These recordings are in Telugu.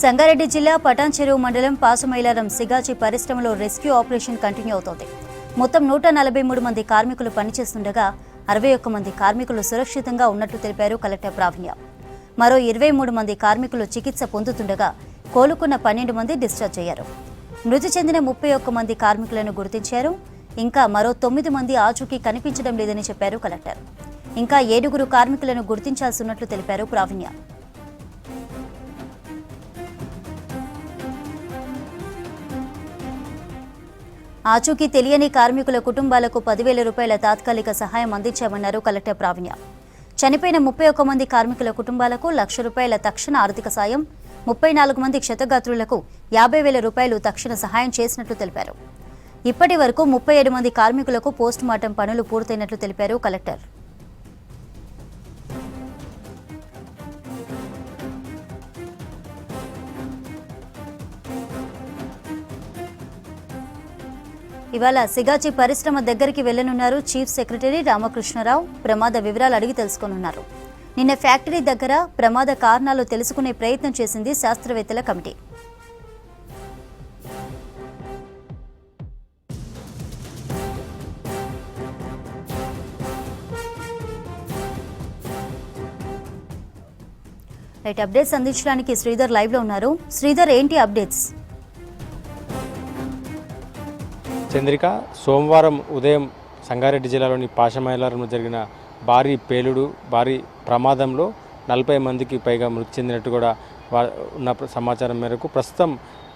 సంగారెడ్డి జిల్లా పటాన్చెరువు మండలం పాసమైలారం సిగాచి పరిశ్రమలో రెస్క్యూ ఆపరేషన్ కంటిన్యూ అవుతోంది. మొత్తం 143 మంది కార్మికులు పనిచేస్తుండగా 61 మంది కార్మికులు సురక్షితంగా ఉన్నట్లు తెలిపారు కలెక్టర్ ప్రావీణ్య. మరో 23 మంది కార్మికులు చికిత్స పొందుతుండగా కోలుకున్న 12 మంది డిశ్చార్జ్ అయ్యారు. మృతి చెందిన 31 మంది కార్మికులను గుర్తించారు. ఇంకా మరో 9 మంది ఆచూకీ కనిపించడం లేదని చెప్పారు కలెక్టర్. ఇంకా 7 కార్మికులను గుర్తించాల్సి ఉన్నట్లు తెలిపారు ప్రావీణ్య. ఆచూకీ తెలియని కార్మికుల కుటుంబాలకు 10,000 రూపాయల తాత్కాలిక సహాయం అందించామన్నారు కలెక్టర్ ప్రావీణ్య. చనిపోయిన 31 మంది కార్మికుల కుటుంబాలకు 1,00,000 రూపాయల తక్షణ ఆర్థిక సాయం, 34 మంది క్షతగాత్రులకు 50,000 రూపాయలు తక్షణ సహాయం చేసినట్లు తెలిపారు. ఇప్పటి వరకు 37 మంది కార్మికులకు పోస్టుమార్టం పనులు పూర్తయినట్లు తెలిపారు కలెక్టర్. ఇవాళ సిగాచి పరిశ్రమ దగ్గరికి వెళ్లనున్నారు చీఫ్ సెక్రటరీ రామకృష్ణరావు. ప్రమాద వివరాలు అడిగి తెలుసుకోనున్నారు. నిన్న ఫ్యాక్టరీ దగ్గర ప్రమాద కారణాలు తెలుసుకునే ప్రయత్నం చేసింది శాస్త్రవేత్తల కమిటీ. రైట్, అప్డేట్స్ అందించడానికి శ్రీధర్ లైవ్ లో ఉన్నారు. శ్రీధర్, ఏంటి అప్డేట్స్? చంద్రిక, సోమవారం ఉదయం సంగారెడ్డి జిల్లాలోని పాషమైలారంలో జరిగిన భారీ ప్రమాదంలో 40 మందికి పైగా మృతి చెందినట్టు కూడా ఉన్న సమాచారం మేరకు ప్రస్తుతం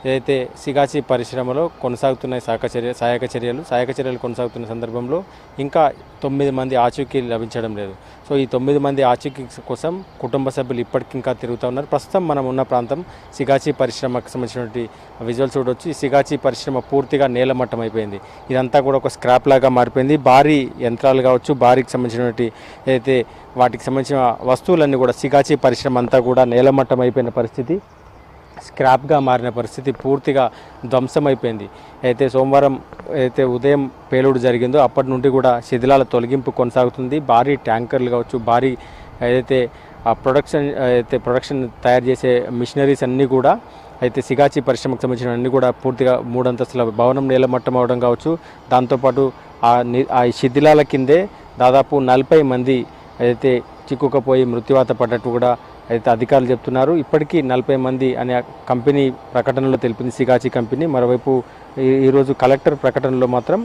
ఏదైతే సిగాచి పరిశ్రమలో కొనసాగుతున్న సహాయక చర్యలు కొనసాగుతున్న సందర్భంలో ఇంకా 9 మంది ఆచూకీ లభించడం లేదు. సో ఈ 9 మంది ఆచూకీ కోసం కుటుంబ సభ్యులు ఇప్పటికింకా తిరుగుతూ ఉన్నారు. ప్రస్తుతం మనం ఉన్న ప్రాంతం సిగాచి పరిశ్రమకు సంబంధించినటువంటి విజువల్స్ చూడవచ్చు. ఈ సిగాచి పరిశ్రమ పూర్తిగా నేలమట్టం అయిపోయింది. ఇదంతా కూడా ఒక స్క్రాప్ లాగా మారిపోయింది. భారీ యంత్రాలు కావచ్చు, భారీకి సంబంధించినటువంటి ఏదైతే వాటికి సంబంధించిన వస్తువులన్నీ కూడా సిగాచి పరిశ్రమ అంతా కూడా నేలమట్టం అయిపోయిన పరిస్థితి, స్క్రాప్గా మారిన పరిస్థితి, పూర్తిగా ధ్వంసమైపోయింది. అయితే సోమవారం అయితే ఉదయం పేలుడు జరిగిందో అప్పటి నుండి కూడా శిథిలాల తొలగింపు కొనసాగుతుంది. భారీ ట్యాంకర్లు కావచ్చు, భారీ ఏదైతే ప్రొడక్షన్ తయారు చేసే మిషనరీస్ అన్నీ కూడా అయితే సిగాచి పరిశ్రమకు సంబంధించిన అన్నీ కూడా పూర్తిగా 3 అంతస్తుల భవనం నేలమట్టం అవడం కావచ్చు. దాంతోపాటు ఆ శిథిలాల కిందే దాదాపు 40 మంది అయితే చిక్కుకపోయి మృత్యువాత పడ్డట్టు కూడా అయితే అధికారులు చెప్తున్నారు. ఇప్పటికీ 40 మంది అనే కంపెనీ ప్రకటనలో తెలిపింది సిగాచి కంపెనీ. మరోవైపు ఈరోజు కలెక్టర్ ప్రకటనలో మాత్రం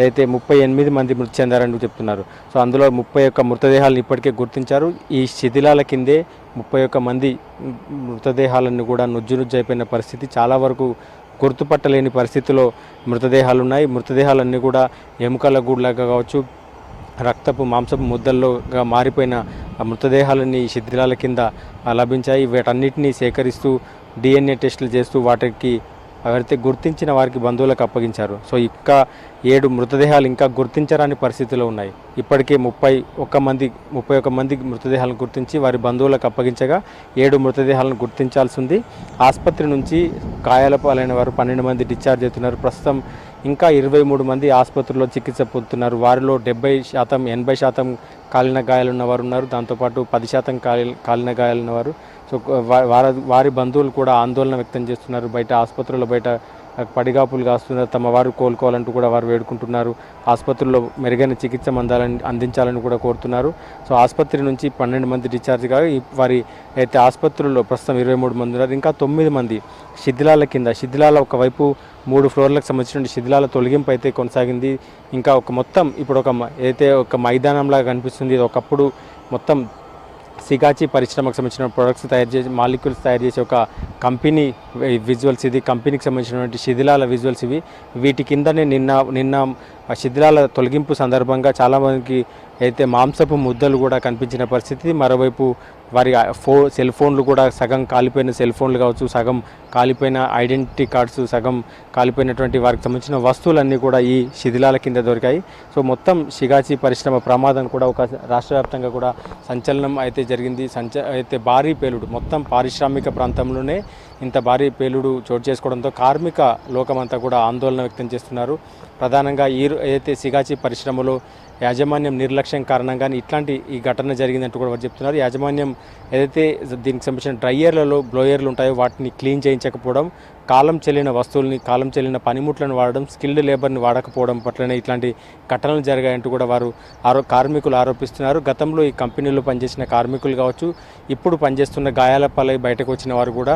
అయితే 38 మంది మృతి చెందారని చెప్తున్నారు. సో అందులో 31 మృతదేహాలను ఇప్పటికే గుర్తించారు. ఈ శిథిలాల కిందే 31 మంది మృతదేహాలను కూడా నుజ్జు అయిపోయిన పరిస్థితి, చాలా వరకు గుర్తుపట్టలేని పరిస్థితిలో మృతదేహాలు ఉన్నాయి. మృతదేహాలన్నీ కూడా ఎముకల గూడులాగా కావచ్చు, రక్తపు మాంసపు ముద్దల్లోగా మారిపోయిన మృతదేహాలన్నీ శిథిలాల కింద లభించాయి. వీటన్నిటినీ సేకరిస్తూ DNA టెస్టులు చేస్తూ వాటికి ఎవరైతే గుర్తించిన వారికి బంధువులకు అప్పగించారు. సో ఇంకా 7 మృతదేహాలు ఇంకా గుర్తించరాని పరిస్థితిలో ఉన్నాయి. ఇప్పటికే 31 మంది మృతదేహాలను గుర్తించి వారి బంధువులకు అప్పగించగా 7 మృతదేహాలను గుర్తించాల్సి ఉంది. ఆసుపత్రి నుంచి గాయాల పాలైన వారు 12 మంది డిశ్చార్జ్ అవుతున్నారు. ప్రస్తుతం ఇంకా 23 మంది ఆసుపత్రిలో చికిత్స పొందుతున్నారు. వారిలో 70%, 80% కాలిన గాయాలున్న వారు ఉన్నారు. దాంతోపాటు 10% కాలిన గాయాలున్నవారు. సో వారి బంధువులు కూడా ఆందోళన వ్యక్తం చేస్తున్నారు. బయట ఆసుపత్రుల బయట పడిగాపులు కాస్తున్నారు. తమ వారు కోలుకోవాలంటూ కూడా వారు వేడుకుంటున్నారు. ఆసుపత్రుల్లో మెరుగైన చికిత్స అందించాలని కూడా కోరుతున్నారు. సో ఆసుపత్రి నుంచి 12 మంది డిశ్చార్జ్ కాగా వారి అయితే ఆసుపత్రుల్లో ప్రస్తుతం 23 మంది ఉన్నారు. ఇంకా 9 మంది శిథిలాల ఒకవైపు 3 ఫ్లోర్లకు సంబంధించిన శిథిలాల తొలగింపు అయితే కొనసాగింది. ఇంకా మొత్తం ఇప్పుడు ఏదైతే ఒక మైదానంలాగా కనిపిస్తుంది. ఒకప్పుడు మొత్తం సిగాచి పరిశ్రమకు సంబంధించిన ప్రొడక్ట్స్ మాలిక్యూల్స్ తయారు చేసే ఒక కంపెనీ విజువల్స్ ఇది. కంపెనీకి సంబంధించినటువంటి శిథిలాల విజువల్స్ ఇవి. వీటి కిందనే నిన్న శిథిలాల తొలగింపు సందర్భంగా చాలామందికి అయితే మాంసపు ముద్దలు కూడా కనిపించిన పరిస్థితి. మరోవైపు వారి సెల్ ఫోన్లు కూడా సగం కాలిపోయిన సెల్ ఫోన్లు కావచ్చు, సగం కాలిపోయిన ఐడెంటిటీ కార్డ్స్, సగం కాలిపోయినటువంటి వారికి సంబంధించిన వస్తువులన్నీ కూడా ఈ శిథిలాల కింద దొరికాయి. సో మొత్తం సిగాచి పరిశ్రమ ప్రమాదం కూడా ఒక రాష్ట్ర వ్యాప్తంగా కూడా సంచలనం అయితే జరిగింది. అయితే భారీ పేలుడు మొత్తం పారిశ్రామిక ప్రాంతంలోనే ఇంత భారీ పేలుడు చోటు చేసుకోవడంతో కార్మిక లోకమంతా కూడా ఆందోళన వ్యక్తం చేస్తున్నారు. ప్రధానంగా ఏదైతే సిగాచి పరిశ్రమలో యాజమాన్యం నిర్లక్ష్యం కారణంగానే ఇట్లాంటి ఈ ఘటన జరిగిందంటూ కూడా వారు చెప్తున్నారు. యాజమాన్యం ఏదైతే దీనికి సంబంధించిన డ్రైయర్లలో బ్లోయర్లు ఉంటాయో వాటిని క్లీన్ చేయించకపోవడం, కాలం చెల్లిన వస్తువుల్ని, కాలం చెల్లిన పనిముట్లను వాడడం, స్కిల్డ్ లేబర్ని వాడకపోవడం పట్లనే ఇట్లాంటి ఘటనలు జరిగాయంటూ కూడా వారు కార్మికులు ఆరోపిస్తున్నారు. గతంలో ఈ కంపెనీలో పనిచేసిన కార్మికులు కావచ్చు, ఇప్పుడు పనిచేస్తున్న గాయాల పాలై బయటకు వచ్చిన వారు కూడా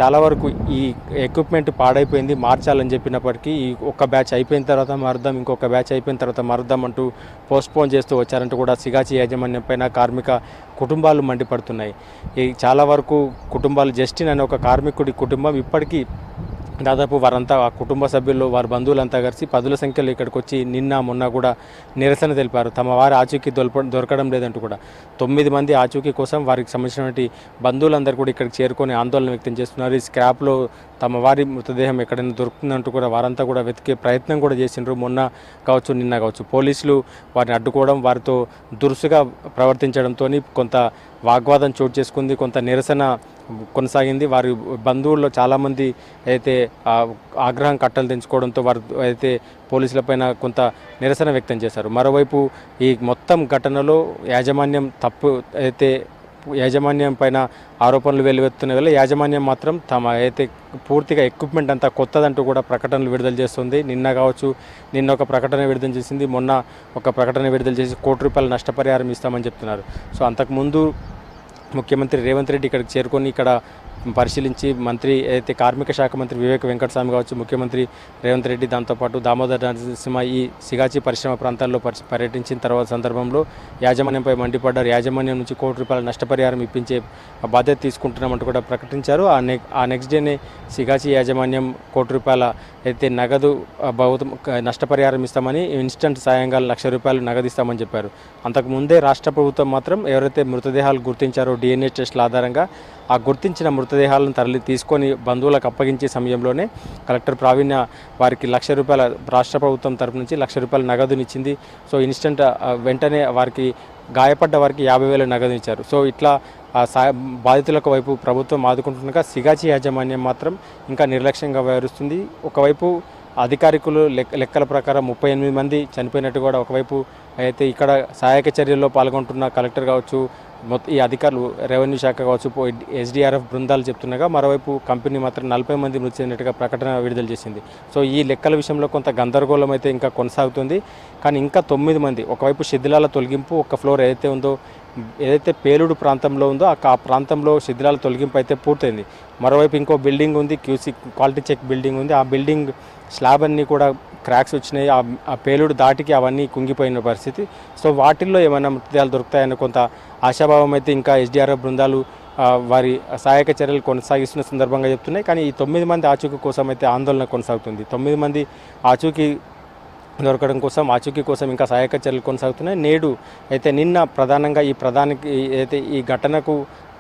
చాలా వరకు ఈ ఎక్విప్మెంట్ పాడైపోయింది, మార్చాలని చెప్పినప్పటికీ ఈ ఒక్క బ్యాచ్ అయిపోయిన తర్వాత మారుద్దాం, ఇంకొక బ్యాచ్ అయిపోయిన తర్వాత మారుద్దాం అంటూ పోస్ట్పోన్ చేస్తూ వచ్చారంటూ కూడా సిగాచి యాజమాన్యం పైన కార్మిక కుటుంబాలు మండిపడుతున్నాయి. ఈ చాలా వరకు కుటుంబాలు, జస్టిన్ అనే ఒక కార్మికుడి కుటుంబం ఇప్పటికీ దాదాపు వారంతా ఆ కుటుంబ సభ్యులు, వారి బంధువులంతా కలిసి పదుల సంఖ్యలో ఇక్కడికి వచ్చి నిన్న మొన్న కూడా నిరసన తెలిపారు. తమ వారి ఆచూకీ దొరకడం లేదంటూ కూడా 9 మంది ఆచూకీ కోసం వారికి సంబంధించినటువంటి బంధువులందరూ కూడా ఇక్కడికి చేరుకొని ఆందోళన వ్యక్తం చేస్తున్నారు. ఈ స్క్రాప్లో తమ వారి మృతదేహం ఎక్కడైనా దొరుకుతుందంటూ కూడా వారంతా కూడా వెతికే ప్రయత్నం కూడా చేసిండ్రు. మొన్న కావచ్చు, నిన్న కావచ్చు, పోలీసులు వారిని అడ్డుకోవడం, వారితో దురుసుగా ప్రవర్తించడంతో కొంత వాగ్వాదం చోటు చేసుకుంది, కొంత నిరసన కొనసాగింది. వారి బంధువుల్లో చాలామంది అయితే ఆగ్రహం కట్టలు తెంచుకోవడంతో వారు అయితే పోలీసులపైన కొంత నిరసన వ్యక్తం చేశారు. మరోవైపు ఈ మొత్తం ఘటనలో యాజమాన్యం పైన ఆరోపణలు వెలువెత్తున్న వేళ యాజమాన్యం మాత్రం తమ అయితే పూర్తిగా ఎక్విప్మెంట్ అంతా కొత్తదంటూ కూడా ప్రకటనలు విడుదల చేస్తుంది. నిన్న ఒక ప్రకటన విడుదల చేసింది, మొన్న ఒక ప్రకటన విడుదల చేసి ₹1 నష్టపరిహారం ఇస్తామని చెప్తున్నారు. సో అంతకుముందు ముఖ్యమంత్రి రేవంత్ రెడ్డి ఇక్కడికి చేరుకొని ఇక్కడ పరిశీలించి మంత్రి అయితే కార్మిక శాఖ మంత్రి వివేక్ వెంకటస్వామి కావచ్చు, ముఖ్యమంత్రి రేవంత్ రెడ్డి, దాంతోపాటు దామోదర్ నరసింహ ఈ సిగాచి పరిశ్రమ ప్రాంతాల్లో పర్యటించిన తర్వాత సందర్భంలో యాజమాన్యంపై మండిపడ్డారు. యాజమాన్యం నుంచి ₹1 నష్టపరిహారం ఇప్పించే బాధ్యత తీసుకుంటున్నామంటూ కూడా ప్రకటించారు. ఆ నెక్స్ట్ డేనే సిగాచి యాజమాన్యం ₹1 అయితే నగదు నష్టపరిహారం ఇస్తామని, ఇన్స్టంట్ సాయంగా ₹1,00,000 నగదు ఇస్తామని చెప్పారు. అంతకుముందే రాష్ట్ర ప్రభుత్వం మాత్రం ఎవరైతే మృతదేహాలు గుర్తించారో DNA టెస్టుల ఆధారంగా ఆ గుర్తించిన మృతదేహాలను తీసుకొని బంధువులకు అప్పగించే సమయంలోనే కలెక్టర్ ప్రావీణ్య వారికి ₹1,00,000 రాష్ట్ర ప్రభుత్వం తరపు నుంచి ₹1,00,000 నగదునిచ్చింది. సో ఇన్స్టంట్ వెంటనే వారికి గాయపడ్డ వారికి 50,000 నగదునిచ్చారు. సో ఇట్లా బాధితులకు వైపు ప్రభుత్వం ఆదుకుంటుండగా సిగాచి యాజమాన్యం మాత్రం ఇంకా నిర్లక్ష్యంగా వ్యవహరిస్తుంది. ఒకవైపు అధికారికులు లెక్కల ప్రకారం 38 మంది చనిపోయినట్టు కూడా ఒకవైపు అయితే ఇక్కడ సహాయక చర్యల్లో పాల్గొంటున్న కలెక్టర్ కావచ్చు, ఈ అధికారులు, రెవెన్యూ శాఖ కావచ్చు, SDRF బృందాలు చెప్తుండగా మరోవైపు కంపెనీ మాత్రం 40 మంది మృతి చెందినట్టుగా ప్రకటన విడుదల చేసింది. సో ఈ లెక్కల విషయంలో కొంత గందరగోళం అయితే ఇంకా కొనసాగుతుంది. కానీ ఇంకా 9 మంది, ఒకవైపు శిథిలాల తొలగింపు, ఒక ఫ్లోర్ ఏదైతే పేలుడు ప్రాంతంలో ఉందో ఆ ప్రాంతంలో శిథిలాల తొలగింపు అయితే పూర్తయింది. మరోవైపు ఇంకో బిల్డింగ్ ఉంది, QC క్వాలిటీ చెక్ బిల్డింగ్ ఉంది. ఆ బిల్డింగ్ స్లాబ్ అన్నీ కూడా క్రాక్స్ వచ్చినాయి. ఆ పేలుడు దాటికి అవన్నీ కుంగిపోయిన పరిస్థితి. సో వాటిల్లో ఏమైనా మృతదేహాలు దొరుకుతాయన్న కొంత ఆశాభావం అయితే ఇంకా SDRF బృందాలు వారి సహాయక చర్యలు కొనసాగిస్తున్న సందర్భంగా చెప్తున్నాయి. కానీ ఈ 9 మంది ఆచూకీ కోసం అయితే ఆందోళన కొనసాగుతుంది. 9 మంది ఆచూకీ కోసం ఇంకా సహాయక చర్యలు కొనసాగుతున్నాయి. నేడు అయితే నిన్న ప్రధానంగా ఈ ఘటనకు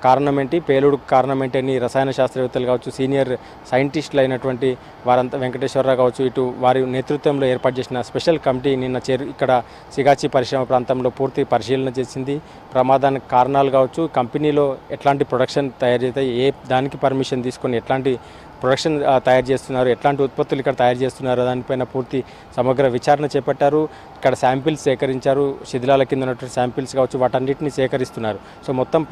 కారణం ఏంటి, పేలుడుకు కారణం ఏంటి అని రసాయన శాస్త్రవేత్తలు కావచ్చు, సీనియర్ సైంటిస్టులు అయినటువంటి వారంతా వెంకటేశ్వరరావు కావచ్చు, ఇటు వారి నేతృత్వంలో ఏర్పాటు చేసిన స్పెషల్ కమిటీ నిన్న ఇక్కడ సిగాచి పరిశ్రమ ప్రాంతంలో పూర్తి పరిశీలన చేసింది. ప్రమాదానికి కారణాలు కావచ్చు, కంపెనీలో ఎట్లాంటి ప్రొడక్షన్ తయారు చేస్తాయి, దానికి పర్మిషన్ తీసుకొని ఎట్లాంటి ప్రొడక్షన్ తయారు చేస్తున్నారు, ఎట్లాంటి ఉత్పత్తులు ఇక్కడ తయారు చేస్తున్నారు దానిపైన పూర్తి సమగ్ర విచారణ చేపట్టారు. ఇక్కడ శాంపిల్స్ సేకరించారు, శిథిలాల కింద ఉన్నటువంటి శాంపిల్స్ కావచ్చు, వాటన్నిటిని సేకరిస్తున్నారు. సో మొత్తం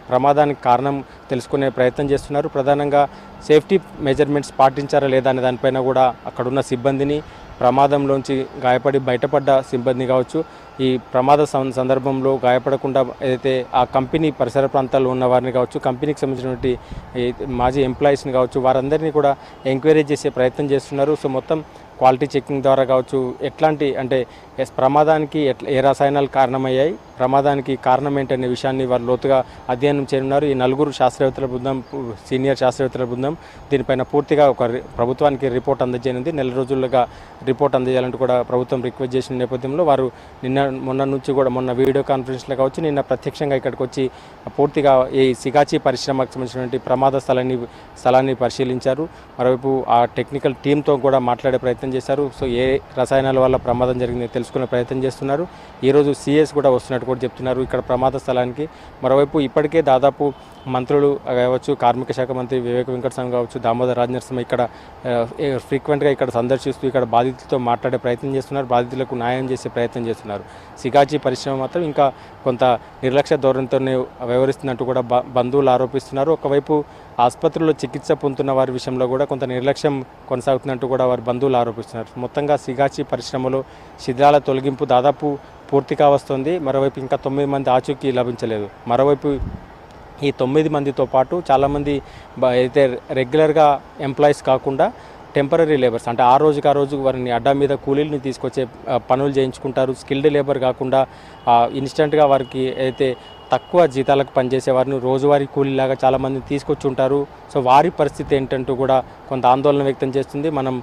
ప్రమాదానికి కారణం తెలుసుకునే ప్రయత్నం చేస్తున్నారు. ప్రధానంగా సేఫ్టీ మెజర్మెంట్స్ పాటించారా లేదా అనే దానిపైన కూడా అక్కడున్న సిబ్బందిని, ప్రమాదంలోంచి గాయపడి బయటపడ్డ సిబ్బంది కావచ్చు, ఈ ప్రమాద సందర్భంలో గాయపడకుండా ఏదైతే ఆ కంపెనీ పరిసర ప్రాంతాల్లో ఉన్న వారిని కావచ్చు, కంపెనీకి సంబంధించినటువంటి మాజీ ఎంప్లాయీస్ని కావచ్చు, వారందరినీ కూడా ఎంక్వైరీ చేసే ప్రయత్నం చేస్తున్నారు. సో మొత్తం క్వాలిటీ చెకింగ్ ద్వారా కావచ్చు, ఎట్లాంటి అంటే ప్రమాదానికి ఏ రసాయనాలు కారణమయ్యాయి, ప్రమాదానికి కారణం ఏంటనే విషయాన్ని వారు లోతుగా అధ్యయనం చేయనున్నారు. ఈ 4 శాస్త్రవేత్తల బృందం, సీనియర్ శాస్త్రవేత్తల బృందం దీనిపైన పూర్తిగా ఒక ప్రభుత్వానికి రిపోర్ట్ అందజేయనుంది. 4 రోజులుగా రిపోర్ట్ అందజేయాలంటూ కూడా ప్రభుత్వం రిక్వెస్ట్ చేసిన నేపథ్యంలో వారు మొన్న వీడియో కాన్ఫరెన్స్లో కావచ్చు, నిన్న ప్రత్యక్షంగా ఇక్కడికి వచ్చి పూర్తిగా ఈ సిగాచి పరిశ్రమకు సంబంధించినటువంటి ప్రమాద స్థలాన్ని పరిశీలించారు. మరోవైపు ఆ టెక్నికల్ టీంతో కూడా మాట్లాడే ప్రయత్నం ప్రయత్నం చేశారు. సో ఏ రసాయనాల వల్ల ప్రమాదం జరిగిందో తెలుసుకునే ప్రయత్నం చేస్తున్నారు. ఈరోజు సిఎస్ కూడా వస్తున్నట్టు కూడా చెప్తున్నారు ఇక్కడ ప్రమాద స్థలానికి. మరోవైపు ఇప్పటికే దాదాపు మంత్రులు కావచ్చు, కార్మిక శాఖ మంత్రి వివేక్ వెంకటస్వామి కావచ్చు, దామోదర్ రాజనరసింహ ఇక్కడ ఫ్రీక్వెంట్గా ఇక్కడ సందర్శిస్తూ ఇక్కడ బాధితులతో మాట్లాడే ప్రయత్నం చేస్తున్నారు, బాధితులకు న్యాయం చేసే ప్రయత్నం చేస్తున్నారు. సిగాచి పరిశ్రమ మాత్రం ఇంకా కొంత నిర్లక్ష్య ధోరణితోనే వ్యవహరిస్తున్నట్టు కూడా బంధువులు ఆరోపిస్తున్నారు. ఒకవైపు ఆసుపత్రుల్లో చికిత్స పొందుతున్న వారి విషయంలో కూడా కొంత నిర్లక్ష్యం కొనసాగుతున్నట్టు కూడా వారి బంధువులు ఆరోపిస్తున్నారు. మొత్తంగా సిగాచి పరిశ్రమలో శిథిలాల తొలగింపు దాదాపు పూర్తిగా వస్తుంది. మరోవైపు ఇంకా 9 మంది ఆచూకీ లభించలేదు. మరోవైపు ఈ 9 మందితో పాటు చాలామంది అయితే రెగ్యులర్గా ఎంప్లాయీస్ కాకుండా టెంపరీ లేబర్స్, అంటే ఆ రోజు వారిని అడ్డా మీద కూలీలను తీసుకొచ్చే పనులు చేయించుకుంటారు. స్కిల్డ్ లేబర్ కాకుండా ఇన్స్టెంట్గా వారికి అయితే తక్కువ జీతాలకు పనిచేసే వారిని రోజువారీ కూలీలాగా చాలామంది తీసుకొచ్చి ఉంటారు. సో వారి పరిస్థితి ఏంటంటూ కూడా కొంత ఆందోళన వ్యక్తం చేస్తుంది. మనం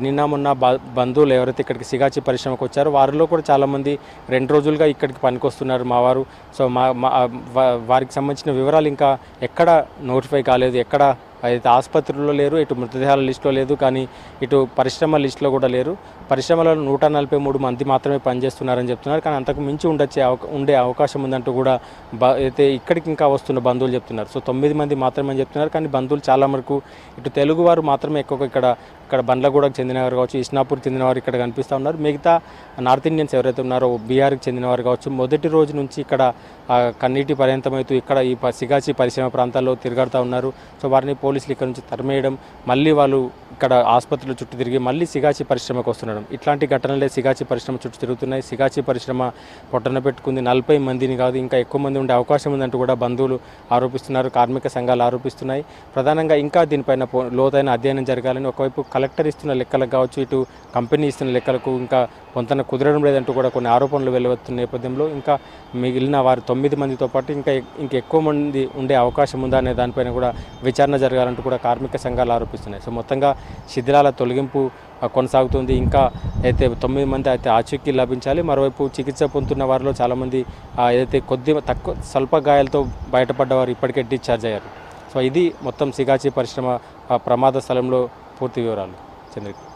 నిన్న మొన్న బంధువులు ఎవరైతే ఇక్కడికి సిగాచి పరిశ్రమకు వచ్చారో వారిలో కూడా చాలామంది 2 రోజులుగా ఇక్కడికి పనికొస్తున్నారు మా వారు. సో వారికి సంబంధించిన వివరాలు ఇంకా ఎక్కడ నోటిఫై కాలేదు, ఎక్కడ అయితే ఆసుపత్రుల్లో లేరు, ఇటు మృతదేహాల లిస్టులో లేదు, కానీ ఇటు పరిశ్రమ లిస్టులో కూడా లేరు. పరిశ్రమలో 143 మంది మాత్రమే పనిచేస్తున్నారని చెప్తున్నారు. కానీ అంతకు మించి ఉండే అవకాశం ఉందంటూ కూడా అయితే ఇక్కడికి ఇంకా వస్తున్న బంధువులు చెప్తున్నారు. సో 9 మంది మాత్రమే అని చెప్తున్నారు. కానీ బంధువులు చాలా వరకు ఇటు తెలుగువారు మాత్రమే ఎక్కువగా ఇక్కడ బండ్లగూడకు చెందినవారు కావచ్చు, ఇస్నాపూర్ చెందినవారు ఇక్కడ కనిపిస్తూ ఉన్నారు. మిగతా నార్త్ ఇండియన్స్ ఎవరైతే ఉన్నారో బీహార్కి చెందినవారు కావచ్చు, మొదటి రోజు నుంచి ఇక్కడ కన్నీటి పర్యంతమవుతూ ఇక్కడ ఈ సిగాచి పరిశ్రమ ప్రాంతాల్లో తిరగడుతూ ఉన్నారు. సో వారిని పోలీసులు ఇక్కడ నుంచి తరిమేయడం, మళ్ళీ వాళ్ళు ఇక్కడ ఆసుపత్రుల చుట్టూ తిరిగి మళ్ళీ సిగాచి పరిశ్రమకు వస్తుండడం, ఇట్లాంటి ఘటనలే సిగాచి పరిశ్రమ చుట్టూ తిరుగుతున్నాయి. సిగాచి పరిశ్రమ పొట్టన పెట్టుకుంది 40 మందిని కాదు, ఇంకా ఎక్కువ మంది ఉండే అవకాశం ఉందంటూ కూడా బంధువులు ఆరోపిస్తున్నారు, కార్మిక సంఘాలు ఆరోపిస్తున్నాయి. ప్రధానంగా ఇంకా దీనిపైన లోతైన అధ్యయనం జరగాలని ఒకవైపు కలెక్టర్ ఇస్తున్న లెక్కలకు కావచ్చు, ఇటు కంపెనీ ఇస్తున్న లెక్కలకు ఇంకా పొంతన కుదరడం లేదంటూ కూడా కొన్ని ఆరోపణలు వెలువెత్తున్న నేపథ్యంలో ఇంకా మిగిలిన వారు 9 మందితో పాటు ఇంకా ఎక్కువ మంది ఉండే అవకాశం ఉందా అనే దానిపైన కూడా విచారణ జరగాలంటూ కూడా కార్మిక సంఘాలు ఆరోపిస్తున్నాయి. సో మొత్తంగా శిథిలాల తొలగింపు కొనసాగుతుంది. ఇంకా అయితే 9 మంది అయితే ఆచూకీ లభించాలి. మరోవైపు చికిత్స పొందుతున్న వారిలో చాలామంది ఏదైతే స్వల్ప గాయాలతో బయటపడ్డవారు ఇప్పటికే డిశ్చార్జ్ అయ్యారు. సో ఇది మొత్తం సిగాచి పరిశ్రమ ప్రమాద స్థలంలో పూర్తి వివరాలు. చంద్రిక.